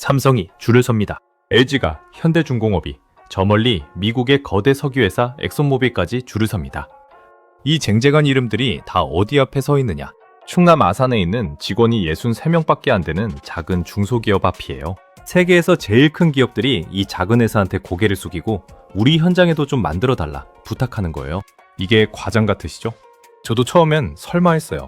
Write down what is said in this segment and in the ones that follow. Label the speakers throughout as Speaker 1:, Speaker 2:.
Speaker 1: 삼성이 줄을 섭니다. LG가 현대중공업이 저 멀리 미국의 거대 석유회사 엑손모빌까지 줄을 섭니다. 이 쟁쟁한 이름들이 다 어디 앞에 서 있느냐? 충남 아산에 있는 직원이 63명밖에 안 되는 작은 중소기업 앞이에요. 세계에서 제일 큰 기업들이 이 작은 회사한테 고개를 숙이고 우리 현장에도 좀 만들어달라 부탁하는 거예요. 이게 과장 같으시죠? 저도 처음엔 설마 했어요.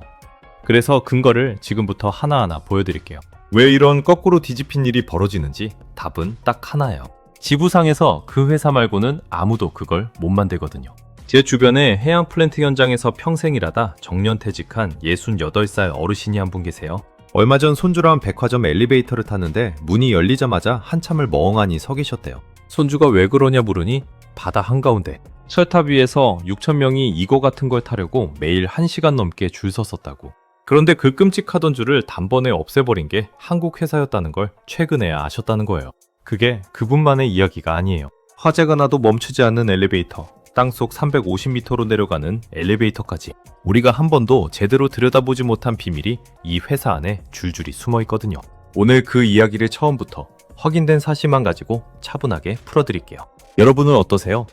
Speaker 1: 그래서 근거를 지금부터 하나하나 보여드릴게요. 왜 이런 거꾸로 뒤집힌 일이 벌어지는지 답은 딱 하나예요. 지구상에서 그 회사 말고는 아무도 그걸 못 만들거든요. 제 주변에 해양 플랜트 현장에서 평생 일하다 정년퇴직한 68살 어르신이 한 분 계세요. 얼마 전 손주랑 백화점 엘리베이터를 탔는데 문이 열리자마자 한참을 멍하니 서 계셨대요. 손주가 왜 그러냐 물으니 바다 한가운데 철탑 위에서 6,000명이 이거 같은 걸 타려고 매일 1시간 넘게 줄 섰었다고. 그런데 그 끔찍하던 줄을 단번에 없애버린 게 한국 회사였다는 걸 최근에야 아셨다는 거예요. 그게 그분만의 이야기가 아니에요. 화재가 나도 멈추지 않는 엘리베이터, 땅속 350m로 내려가는 엘리베이터까지 우리가 한 번도 제대로 들여다보지 못한 비밀이 이 회사 안에 줄줄이 숨어 있거든요. 오늘 그 이야기를 처음부터 확인된 사실만 가지고 차분하게 풀어드릴게요. 여러분은 어떠세요?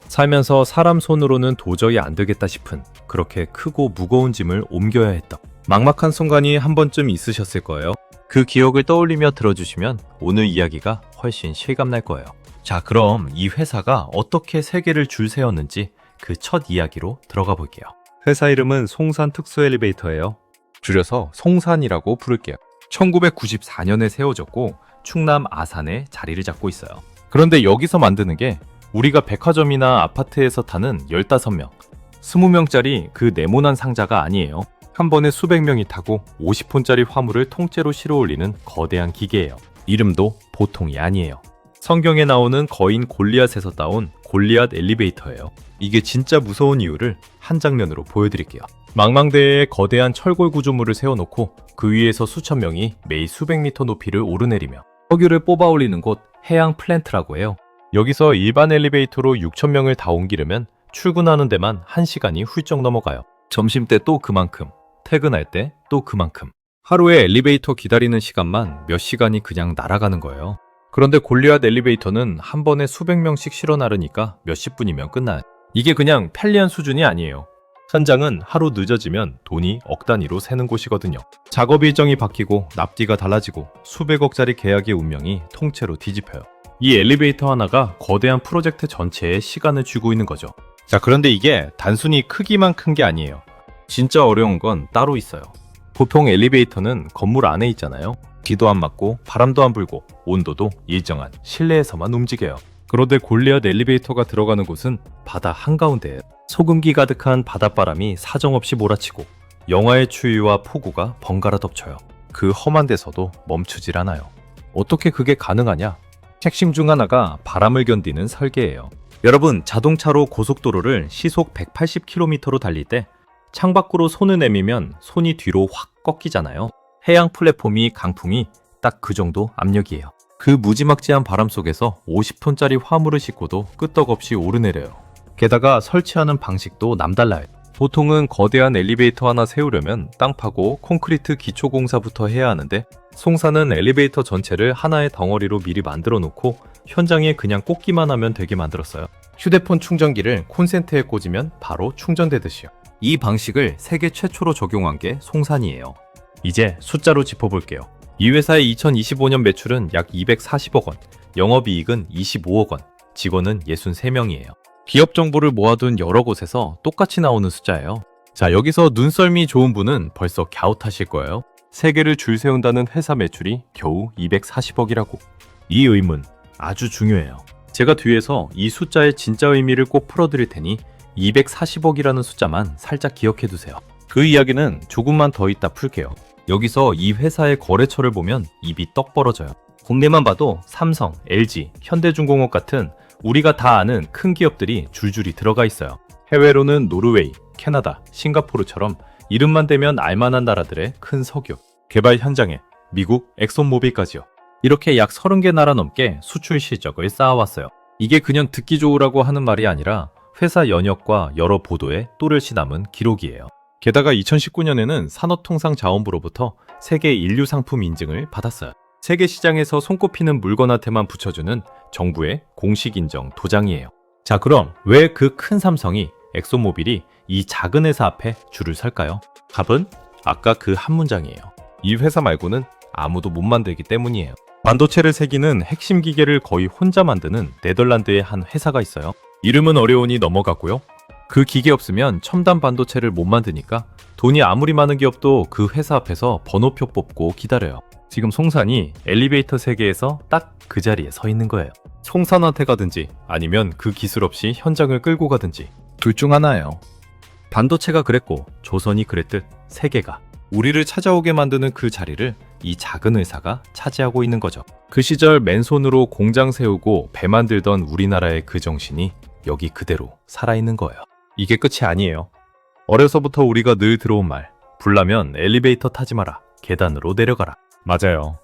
Speaker 1: 살면서 사람 손으로는 도저히 안 되겠다 싶은 그렇게 크고 무거운 짐을 옮겨야 했던 막막한 순간이 한 번쯤 있으셨을 거예요. 그 기억을 떠올리며 들어주시면 오늘 이야기가 훨씬 실감날 거예요. 자, 그럼 이 회사가 어떻게 세계를 줄 세웠는지 그 첫 이야기로 들어가 볼게요. 회사 이름은 송산 특수 엘리베이터예요. 줄여서 송산이라고 부를게요. 1994년에 세워졌고 충남 아산에 자리를 잡고 있어요. 그런데 여기서 만드는 게 우리가 백화점이나 아파트에서 타는 15명, 20명짜리 그 네모난 상자가 아니에요. 한 번에 수백 명이 타고 50톤짜리 화물을 통째로 실어 올리는 거대한 기계예요. 이름도 보통이 아니에요. 성경에 나오는 거인 골리앗에서 따온 골리앗 엘리베이터예요. 이게 진짜 무서운 이유를 한 장면으로 보여드릴게요. 망망대해에 거대한 철골 구조물을 세워놓고 그 위에서 수천 명이 매일 수백 미터 높이를 오르내리며 석유를 뽑아 올리는 곳 해양 플랜트라고 해요. 여기서 일반 엘리베이터로 6,000명을 다 옮기려면 출근하는 데만 1시간이 훌쩍 넘어가요. 점심때 또 그만큼, 퇴근할 때 또 그만큼. 하루에 엘리베이터 기다리는 시간만 몇 시간이 그냥 날아가는 거예요. 그런데 골리앗 엘리베이터는 한 번에 수백 명씩 실어 나르니까 몇십 분이면 끝나요. 이게 그냥 편리한 수준이 아니에요. 현장은 하루 늦어지면 돈이 억 단위로 새는 곳이거든요. 작업 일정이 바뀌고 납디가 달라지고 수백억짜리 계약의 운명이 통째로 뒤집혀요. 이 엘리베이터 하나가 거대한 프로젝트 전체에 시간을 쥐고 있는 거죠. 자, 그런데 이게 단순히 크기만 큰 게 아니에요. 진짜 어려운 건 따로 있어요. 보통 엘리베이터는 건물 안에 있잖아요. 비도 안 맞고 바람도 안 불고 온도도 일정한 실내에서만 움직여요. 그런데 골리앗 엘리베이터가 들어가는 곳은 바다 한가운데예요. 소금기 가득한 바닷바람이 사정없이 몰아치고 영하의 추위와 폭우가 번갈아 덮쳐요. 그 험한 데서도 멈추질 않아요. 어떻게 그게 가능하냐? 핵심 중 하나가 바람을 견디는 설계예요. 여러분, 자동차로 고속도로를 시속 180km로 달릴 때 창밖으로 손을 내밀면 손이 뒤로 확 꺾이잖아요. 해양 플랫폼이 강풍이 딱 그 정도 압력이에요. 그 무지막지한 바람 속에서 50톤짜리 화물을 싣고도 끄떡없이 오르내려요. 게다가 설치하는 방식도 남달라요. 보통은 거대한 엘리베이터 하나 세우려면 땅 파고 콘크리트 기초공사부터 해야 하는데 송산은 엘리베이터 전체를 하나의 덩어리로 미리 만들어 놓고 현장에 그냥 꽂기만 하면 되게 만들었어요. 휴대폰 충전기를 콘센트에 꽂으면 바로 충전되듯이요. 이 방식을 세계 최초로 적용한 게 송산이에요. 이제 숫자로 짚어볼게요. 이 회사의 2025년 매출은 약 240억 원, 영업이익은 25억 원, 직원은 63명이에요. 기업 정보를 모아둔 여러 곳에서 똑같이 나오는 숫자예요. 자, 여기서 눈썰미 좋은 분은 벌써 갸웃하실 거예요. 세계를 줄 세운다는 회사 매출이 겨우 240억이라고. 이 의문 아주 중요해요. 제가 뒤에서 이 숫자의 진짜 의미를 꼭 풀어드릴 테니 240억이라는 숫자만 살짝 기억해두세요. 그 이야기는 조금만 더 이따 풀게요. 여기서 이 회사의 거래처를 보면 입이 떡 벌어져요. 국내만 봐도 삼성, LG, 현대중공업 같은 우리가 다 아는 큰 기업들이 줄줄이 들어가 있어요. 해외로는 노르웨이, 캐나다, 싱가포르처럼 이름만 대면 알만한 나라들의 큰 석유, 개발 현장에 미국 엑손모빌까지요. 이렇게 약 30개 나라 넘게 수출 실적을 쌓아왔어요. 이게 그냥 듣기 좋으라고 하는 말이 아니라 회사 연역과 여러 보도에 또렷이 남은 기록이에요. 게다가 2019년에는 산업통상자원부로부터 세계 인류상품 인증을 받았어요. 세계 시장에서 손꼽히는 물건한테만 붙여주는 정부의 공식 인정 도장이에요. 자, 그럼 왜 그 큰 삼성이 엑소모빌이 이 작은 회사 앞에 줄을 설까요? 답은 아까 그 한 문장이에요. 이 회사 말고는 아무도 못 만들기 때문이에요. 반도체를 새기는 핵심 기계를 거의 혼자 만드는 네덜란드의 한 회사가 있어요. 이름은 어려우니 넘어가고요. 그 기계 없으면 첨단 반도체를 못 만드니까 돈이 아무리 많은 기업도 그 회사 앞에서 번호표 뽑고 기다려요. 지금 송산이 엘리베이터 세계에서 딱 그 자리에 서 있는 거예요. 송산한테 가든지 아니면 그 기술 없이 현장을 끌고 가든지 둘 중 하나예요. 반도체가 그랬고 조선이 그랬듯 세계가 우리를 찾아오게 만드는 그 자리를 이 작은 회사가 차지하고 있는 거죠. 그 시절 맨손으로 공장 세우고 배 만들던 우리나라의 그 정신이 여기 그대로 살아있는 거예요. 이게 끝이 아니에요. 어려서부터 우리가 늘 들어온 말, 불나면 엘리베이터 타지 마라, 계단으로 내려가라. 맞아요.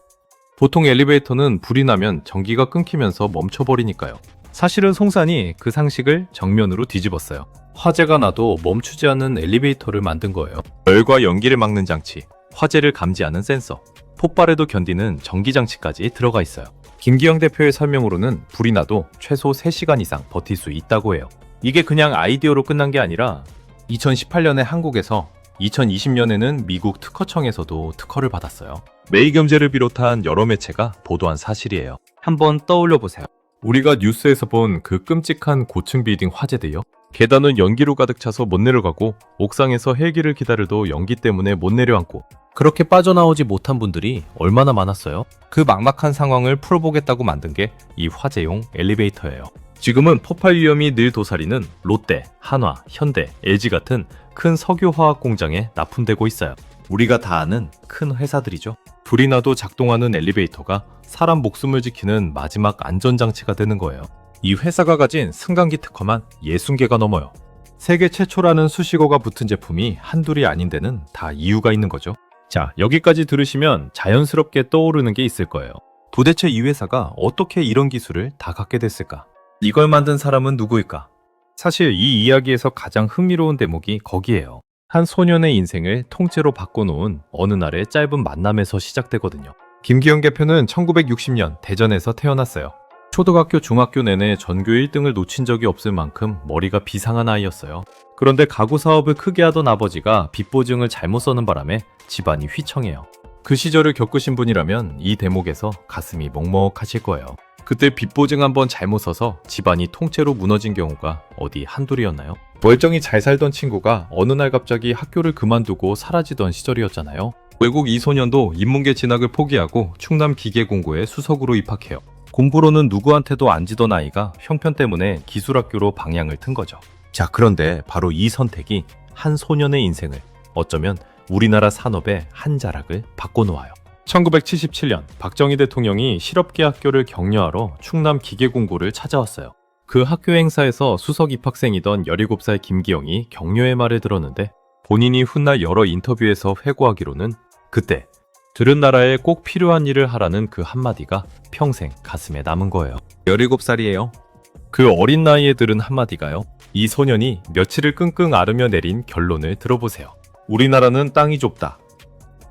Speaker 1: 보통 엘리베이터는 불이 나면 전기가 끊기면서 멈춰버리니까요. 사실은 송산이 그 상식을 정면으로 뒤집었어요. 화재가 나도 멈추지 않는 엘리베이터를 만든 거예요. 열과 연기를 막는 장치, 화재를 감지하는 센서, 폭발에도 견디는 전기장치까지 들어가 있어요. 김기영 대표의 설명으로는 불이 나도 최소 3시간 이상 버틸 수 있다고 해요. 이게 그냥 아이디어로 끝난 게 아니라 2018년에 한국에서 2020년에는 미국 특허청에서도 특허를 받았어요. 매일경제를 비롯한 여러 매체가 보도한 사실이에요. 한번 떠올려 보세요. 우리가 뉴스에서 본 그 끔찍한 고층 빌딩 화재들요. 계단은 연기로 가득 차서 못 내려가고 옥상에서 헬기를 기다려도 연기 때문에 못 내려앉고 그렇게 빠져나오지 못한 분들이 얼마나 많았어요. 그 막막한 상황을 풀어보겠다고 만든 게 이 화재용 엘리베이터예요. 지금은 폭발 위험이 늘 도사리는 롯데, 한화, 현대, LG 같은 큰 석유화학 공장에 납품되고 있어요. 우리가 다 아는 큰 회사들이죠. 불이 나도 작동하는 엘리베이터가 사람 목숨을 지키는 마지막 안전장치가 되는 거예요. 이 회사가 가진 승강기 특허만 60개가 넘어요. 세계 최초라는 수식어가 붙은 제품이 한둘이 아닌 데는 다 이유가 있는 거죠. 자, 여기까지 들으시면 자연스럽게 떠오르는 게 있을 거예요. 도대체 이 회사가 어떻게 이런 기술을 다 갖게 됐을까? 이걸 만든 사람은 누구일까? 사실 이 이야기에서 가장 흥미로운 대목이 거기에요. 한 소년의 인생을 통째로 바꿔놓은 어느 날의 짧은 만남에서 시작되거든요. 김기영 대표는 1960년 대전에서 태어났어요. 초등학교, 중학교 내내 전교 1등을 놓친 적이 없을 만큼 머리가 비상한 아이였어요. 그런데 가구 사업을 크게 하던 아버지가 빚보증을 잘못 써는 바람에 집안이 휘청해요. 그 시절을 겪으신 분이라면 이 대목에서 가슴이 먹먹하실 거예요. 그때 빚보증 한번 잘못 써서 집안이 통째로 무너진 경우가 어디 한둘이었나요? 멀쩡히 잘 살던 친구가 어느 날 갑자기 학교를 그만두고 사라지던 시절이었잖아요. 결국 이 소년도 인문계 진학을 포기하고 충남 기계공고에 수석으로 입학해요. 공부로는 누구한테도 안 지던 아이가 형편 때문에 기술학교로 방향을 튼 거죠. 자, 그런데 바로 이 선택이 한 소년의 인생을 어쩌면 우리나라 산업의 한 자락을 바꿔놓아요. 1977년 박정희 대통령이 실업계학교를 격려하러 충남 기계공고를 찾아왔어요. 그 학교 행사에서 수석 입학생이던 17살 김기영이 격려의 말을 들었는데 본인이 훗날 여러 인터뷰에서 회고하기로는 그때 들은 나라에 꼭 필요한 일을 하라는 그 한마디가 평생 가슴에 남은 거예요. 17살이에요. 그 어린 나이에 들은 한마디가요. 이 소년이 며칠을 끙끙 앓으며 내린 결론을 들어보세요. 우리나라는 땅이 좁다.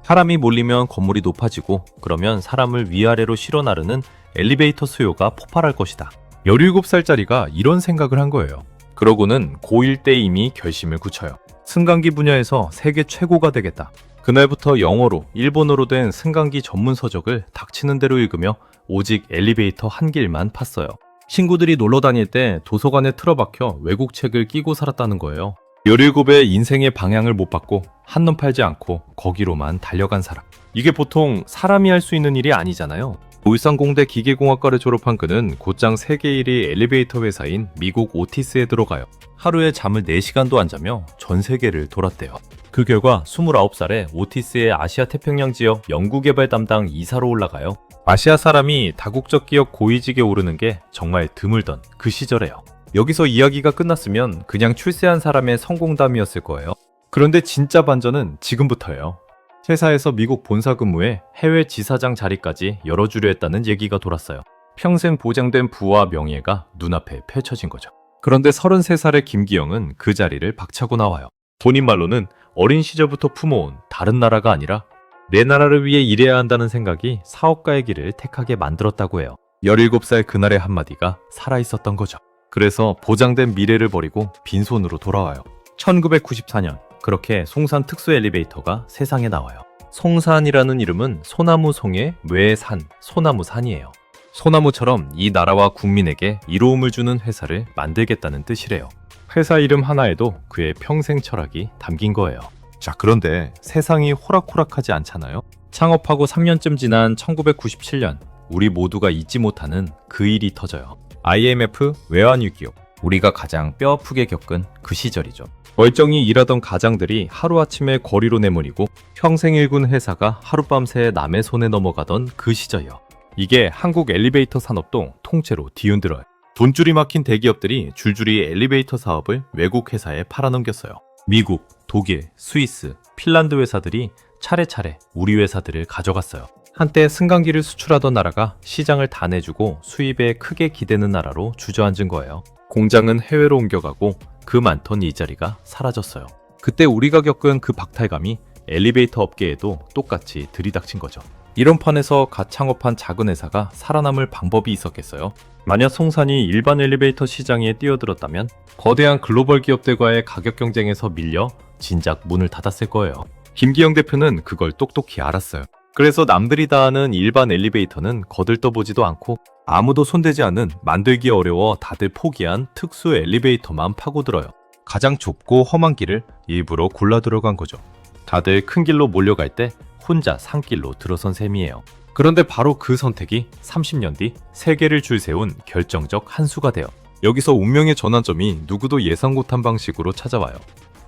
Speaker 1: 사람이 몰리면 건물이 높아지고 그러면 사람을 위아래로 실어 나르는 엘리베이터 수요가 폭발할 것이다. 17살짜리가 이런 생각을 한 거예요. 그러고는 고1 때 이미 결심을 굳혀요. 승강기 분야에서 세계 최고가 되겠다. 그날부터 영어로, 일본어로 된 승강기 전문 서적을 닥치는 대로 읽으며 오직 엘리베이터 한 길만 팠어요. 친구들이 놀러 다닐 때 도서관에 틀어박혀 외국 책을 끼고 살았다는 거예요. 17에 인생의 방향을 못 받고 한눈 팔지 않고 거기로만 달려간 사람. 이게 보통 사람이 할 수 있는 일이 아니잖아요. 울산공대 기계공학과를 졸업한 그는 곧장 세계 1위 엘리베이터 회사인 미국 오티스에 들어가요. 하루에 잠을 4시간도 안 자며 전 세계를 돌았대요. 그 결과 29살에 오티스의 아시아 태평양 지역 연구개발 담당 이사로 올라가요. 아시아 사람이 다국적 기업 고위직에 오르는 게 정말 드물던 그 시절에요. 여기서 이야기가 끝났으면 그냥 출세한 사람의 성공담이었을 거예요. 그런데 진짜 반전은 지금부터예요. 회사에서 미국 본사 근무에 해외 지사장 자리까지 열어주려 했다는 얘기가 돌았어요. 평생 보장된 부와 명예가 눈앞에 펼쳐진 거죠. 그런데 33살의 김기영은 그 자리를 박차고 나와요. 본인 말로는 어린 시절부터 품어온 다른 나라가 아니라 내 나라를 위해 일해야 한다는 생각이 사업가의 길을 택하게 만들었다고 해요. 17살 그날의 한마디가 살아있었던 거죠. 그래서 보장된 미래를 버리고 빈손으로 돌아와요. 1994년 그렇게 송산 특수 엘리베이터가 세상에 나와요. 송산이라는 이름은 소나무 송의 외산, 소나무산이에요. 소나무처럼 이 나라와 국민에게 이로움을 주는 회사를 만들겠다는 뜻이래요. 회사 이름 하나에도 그의 평생 철학이 담긴 거예요. 자, 그런데 세상이 호락호락하지 않잖아요? 창업하고 3년쯤 지난 1997년, 우리 모두가 잊지 못하는 그 일이 터져요. IMF 외환위기요. 우리가 가장 뼈아프게 겪은 그 시절이죠. 멀쩡히 일하던 가장들이 하루아침에 거리로 내몰리고 평생 일군 회사가 하룻밤새 남의 손에 넘어가던 그 시절이요. 이게 한국 엘리베이터 산업도 통째로 뒤흔들어요. 돈줄이 막힌 대기업들이 줄줄이 엘리베이터 사업을 외국 회사에 팔아넘겼어요. 미국, 독일, 스위스, 핀란드 회사들이 차례차례 우리 회사들을 가져갔어요. 한때 승강기를 수출하던 나라가 시장을 다 내주고 수입에 크게 기대는 나라로 주저앉은 거예요. 공장은 해외로 옮겨가고 그 많던 일자리가 사라졌어요. 그때 우리가 겪은 그 박탈감이 엘리베이터 업계에도 똑같이 들이닥친 거죠. 이런 판에서 갓 창업한 작은 회사가 살아남을 방법이 있었겠어요? 만약 송산이 일반 엘리베이터 시장에 뛰어들었다면 거대한 글로벌 기업들과의 가격 경쟁에서 밀려 진작 문을 닫았을 거예요. 김기영 대표는 그걸 똑똑히 알았어요. 그래서 남들이 다 아는 일반 엘리베이터는 거들떠보지도 않고 아무도 손대지 않은 만들기 어려워 다들 포기한 특수 엘리베이터만 파고들어요. 가장 좁고 험한 길을 일부러 골라 들어간 거죠. 다들 큰 길로 몰려갈 때 혼자 산길로 들어선 셈이에요. 그런데 바로 그 선택이 30년 뒤 세계를 줄세운 결정적 한 수가 돼요. 여기서 운명의 전환점이 누구도 예상 못한 방식으로 찾아와요.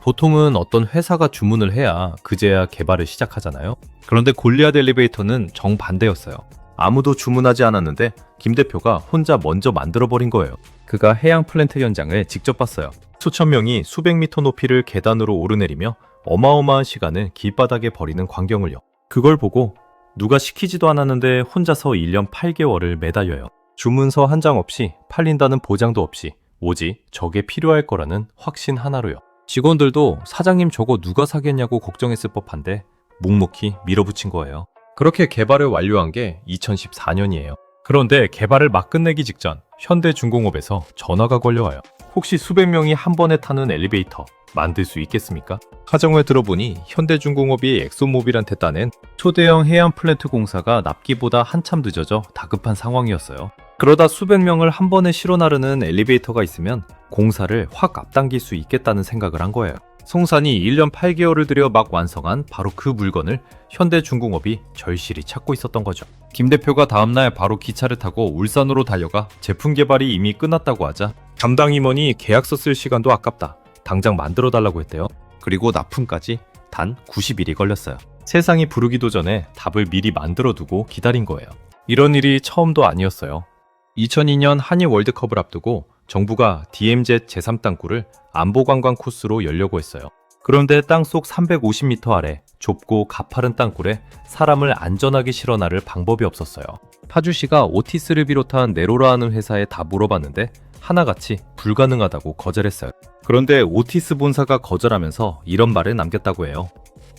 Speaker 1: 보통은 어떤 회사가 주문을 해야 그제야 개발을 시작하잖아요. 그런데 골리앗 엘리베이터는 정반대였어요. 아무도 주문하지 않았는데 김 대표가 혼자 먼저 만들어버린 거예요. 그가 해양 플랜트 현장을 직접 봤어요. 수천 명이 수백 미터 높이를 계단으로 오르내리며 어마어마한 시간을 길바닥에 버리는 광경을요. 그걸 보고 누가 시키지도 않았는데 혼자서 1년 8개월을 매달려요. 주문서 한 장 없이 팔린다는 보장도 없이 오직 저게 필요할 거라는 확신 하나로요. 직원들도 사장님 저거 누가 사겠냐고 걱정했을 법한데 묵묵히 밀어붙인 거예요. 그렇게 개발을 완료한 게 2014년이에요. 그런데 개발을 막 끝내기 직전 현대중공업에서 전화가 걸려와요. 혹시 수백 명이 한 번에 타는 엘리베이터 만들 수 있겠습니까? 사정을 들어보니 현대중공업이 엑소모빌한테 따낸 초대형 해안 플랜트 공사가 납기보다 한참 늦어져 다급한 상황이었어요. 그러다 수백 명을 한 번에 실어 나르는 엘리베이터가 있으면 공사를 확 앞당길 수 있겠다는 생각을 한 거예요. 송산이 1년 8개월을 들여 막 완성한 바로 그 물건을 현대중공업이 절실히 찾고 있었던 거죠. 김 대표가 다음날 바로 기차를 타고 울산으로 달려가 제품 개발이 이미 끝났다고 하자 담당 임원이 계약서 쓸 시간도 아깝다. 당장 만들어 달라고 했대요. 그리고 납품까지 단 90일이 걸렸어요. 세상이 부르기도 전에 답을 미리 만들어 두고 기다린 거예요. 이런 일이 처음도 아니었어요. 2002년 한일 월드컵을 앞두고 정부가 DMZ 제3땅굴을 안보관광 코스로 열려고 했어요. 그런데 땅속 350m 아래 좁고 가파른 땅굴에 사람을 안전하게 실어 나를 방법이 없었어요. 파주시가 오티스를 비롯한 네로라하는 회사에 다 물어봤는데 하나같이 불가능하다고 거절했어요. 그런데 오티스 본사가 거절하면서 이런 말을 남겼다고 해요.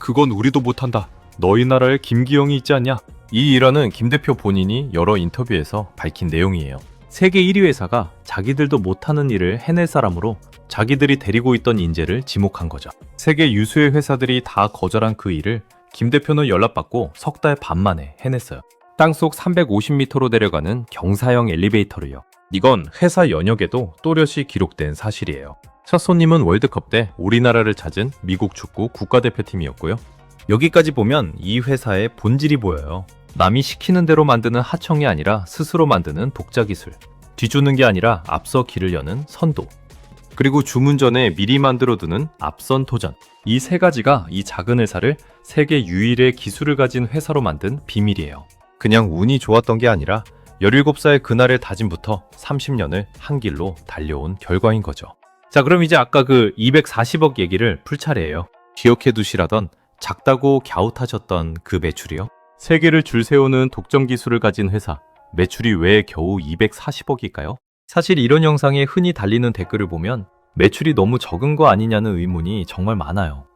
Speaker 1: 그건 우리도 못한다. 너희 나라에 김기영이 있지 않냐? 이 일화는 김 대표 본인이 여러 인터뷰에서 밝힌 내용이에요. 세계 1위 회사가 자기들도 못하는 일을 해낼 사람으로 자기들이 데리고 있던 인재를 지목한 거죠. 세계 유수의 회사들이 다 거절한 그 일을 김 대표는 연락받고 석 달 반 만에 해냈어요. 땅속 350m로 내려가는 경사형 엘리베이터를요. 이건 회사 연역에도 또렷이 기록된 사실이에요. 첫 손님은 월드컵 때 우리나라를 찾은 미국 축구 국가대표팀이었고요. 여기까지 보면 이 회사의 본질이 보여요. 남이 시키는 대로 만드는 하청이 아니라 스스로 만드는 독자 기술. 뒤주는 게 아니라 앞서 길을 여는 선도. 그리고 주문 전에 미리 만들어두는 앞선 도전. 이 세 가지가 이 작은 회사를 세계 유일의 기술을 가진 회사로 만든 비밀이에요. 그냥 운이 좋았던 게 아니라 17살 그날의 다짐부터 30년을 한 길로 달려온 결과인 거죠. 자, 그럼 이제 아까 그 240억 얘기를 풀 차례예요. 기억해 두시라던 작다고 갸웃하셨던 그 매출이요. 세계를 줄 세우는 독점 기술을 가진 회사, 매출이 왜 겨우 240억일까요? 사실 이런 영상에 흔히 달리는 댓글을 보면 매출이 너무 적은 거 아니냐는 의문이 정말 많아요.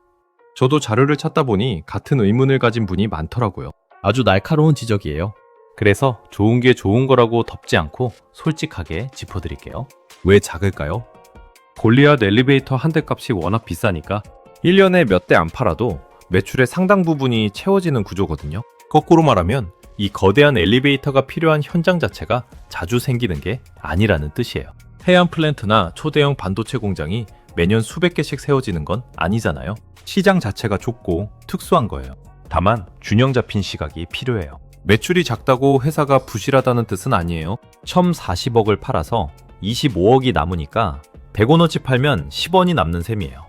Speaker 1: 저도 자료를 찾다 보니 같은 의문을 가진 분이 많더라고요. 아주 날카로운 지적이에요. 그래서 좋은 게 좋은 거라고 덮지 않고 솔직하게 짚어드릴게요. 왜 작을까요? 골리앗 엘리베이터 한 대 값이 워낙 비싸니까 1년에 몇 대 안 팔아도 매출의 상당 부분이 채워지는 구조거든요. 거꾸로 말하면 이 거대한 엘리베이터가 필요한 현장 자체가 자주 생기는 게 아니라는 뜻이에요. 해안 플랜트나 초대형 반도체 공장이 매년 수백 개씩 세워지는 건 아니잖아요. 시장 자체가 좁고 특수한 거예요. 다만 균형 잡힌 시각이 필요해요. 매출이 작다고 회사가 부실하다는 뜻은 아니에요. 처음 40억을 팔아서 25억이 남으니까 100원어치 팔면 10원이 남는 셈이에요.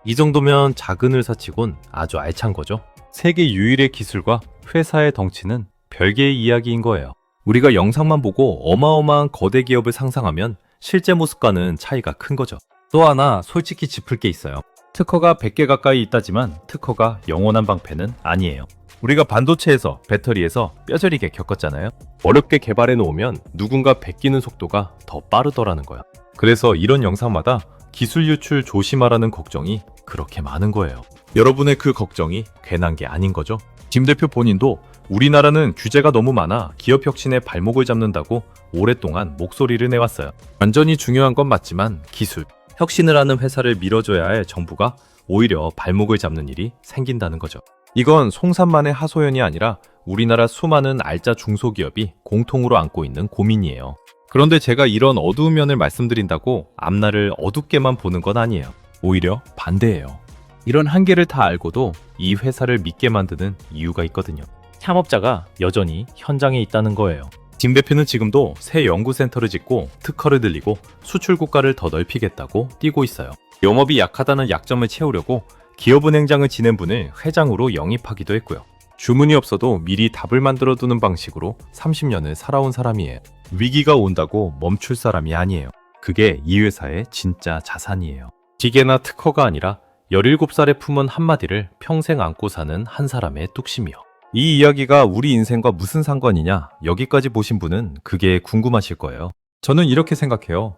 Speaker 1: 이 정도면 작은 회사치곤 아주 알찬 거죠. 세계 유일의 기술과 회사의 덩치는 별개의 이야기인 거예요. 우리가 영상만 보고 어마어마한 거대 기업을 상상하면 실제 모습과는 차이가 큰 거죠. 또 하나 솔직히 짚을 게 있어요. 특허가 100개 가까이 있다지만 특허가 영원한 방패는 아니에요. 우리가 반도체에서 배터리에서 뼈저리게 겪었잖아요. 어렵게 개발해 놓으면 누군가 베끼는 속도가 더 빠르더라는 거야. 그래서 이런 영상마다 기술 유출 조심하라는 걱정이 그렇게 많은 거예요. 여러분의 그 걱정이 괜한 게 아닌 거죠. 김 대표 본인도 우리나라는 규제가 너무 많아 기업 혁신에 발목을 잡는다고 오랫동안 목소리를 내왔어요. 완전히 중요한 건 맞지만 기술, 혁신을 하는 회사를 밀어줘야 할 정부가 오히려 발목을 잡는 일이 생긴다는 거죠. 이건 송산만의 하소연이 아니라 우리나라 수많은 알짜 중소기업이 공통으로 안고 있는 고민이에요. 그런데 제가 이런 어두운 면을 말씀드린다고 앞날을 어둡게만 보는 건 아니에요. 오히려 반대예요. 이런 한계를 다 알고도 이 회사를 믿게 만드는 이유가 있거든요. 창업자가 여전히 현장에 있다는 거예요. 김 대표는 지금도 새 연구센터를 짓고 특허를 늘리고 수출 국가를 더 넓히겠다고 뛰고 있어요. 영업이 약하다는 약점을 채우려고 기업은행장을 지낸 분을 회장으로 영입하기도 했고요. 주문이 없어도 미리 답을 만들어두는 방식으로 30년을 살아온 사람이에요. 위기가 온다고 멈출 사람이 아니에요. 그게 이 회사의 진짜 자산이에요. 기계나 특허가 아니라 17살에 품은 한마디를 평생 안고 사는 한 사람의 뚝심이요. 이 이야기가 우리 인생과 무슨 상관이냐, 여기까지 보신 분은 그게 궁금하실 거예요. 저는 이렇게 생각해요.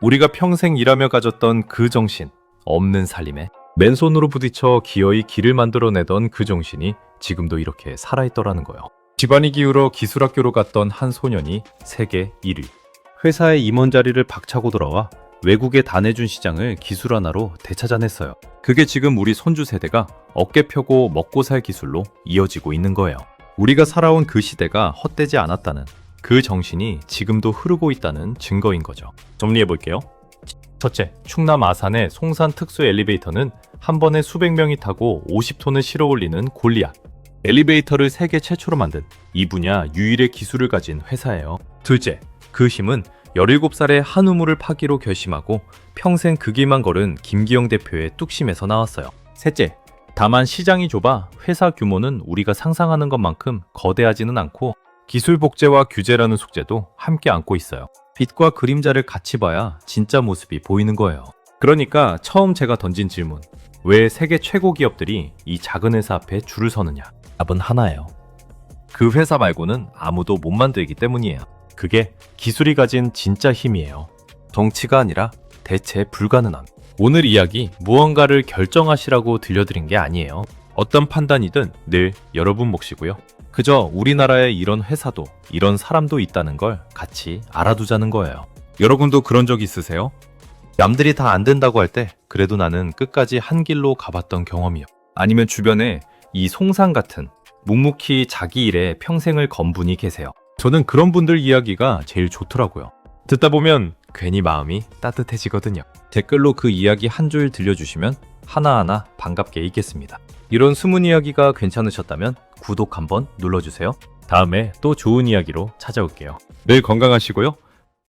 Speaker 1: 우리가 평생 일하며 가졌던 그 정신, 없는 살림에 맨손으로 부딪혀 기어이 길을 만들어내던 그 정신이 지금도 이렇게 살아있더라는 거예요. 집안이 기울어 기술학교로 갔던 한 소년이 세계 1위. 회사의 임원 자리를 박차고 돌아와 외국의 단해준 시장을 기술 하나로 되찾아냈어요. 그게 지금 우리 손주 세대가 어깨 펴고 먹고 살 기술로 이어지고 있는 거예요. 우리가 살아온 그 시대가 헛되지 않았다는, 그 정신이 지금도 흐르고 있다는 증거인 거죠. 정리해볼게요. 첫째, 충남 아산의 송산 특수 엘리베이터는 한 번에 수백 명이 타고 50톤을 실어 올리는 골리앗. 엘리베이터를 세계 최초로 만든 이 분야 유일의 기술을 가진 회사예요. 둘째, 그 힘은 17살에 한 우물을 파기로 결심하고 평생 그 길만 걸은 김기영 대표의 뚝심에서 나왔어요. 셋째, 다만 시장이 좁아 회사 규모는 우리가 상상하는 것만큼 거대하지는 않고 기술 복제와 규제라는 숙제도 함께 안고 있어요. 빛과 그림자를 같이 봐야 진짜 모습이 보이는 거예요. 그러니까 처음 제가 던진 질문, 왜 세계 최고 기업들이 이 작은 회사 앞에 줄을 서느냐? 답은 하나예요. 그 회사 말고는 아무도 못 만들기 때문이에요. 그게 기술이 가진 진짜 힘이에요. 덩치가 아니라 대체 불가능함. 오늘 이야기 무언가를 결정하시라고 들려드린 게 아니에요. 어떤 판단이든 늘 여러분 몫이고요. 그저 우리나라에 이런 회사도 이런 사람도 있다는 걸 같이 알아두자는 거예요. 여러분도 그런 적 있으세요? 남들이 다 안 된다고 할 때 그래도 나는 끝까지 한 길로 가봤던 경험이요. 아니면 주변에 이 송산 같은 묵묵히 자기 일에 평생을 건 분이 계세요. 저는 그런 분들 이야기가 제일 좋더라고요. 듣다 보면 괜히 마음이 따뜻해지거든요. 댓글로 그 이야기 한 줄 들려주시면 하나하나 반갑게 읽겠습니다. 이런 숨은 이야기가 괜찮으셨다면 구독 한번 눌러주세요. 다음에 또 좋은 이야기로 찾아올게요. 늘 건강하시고요.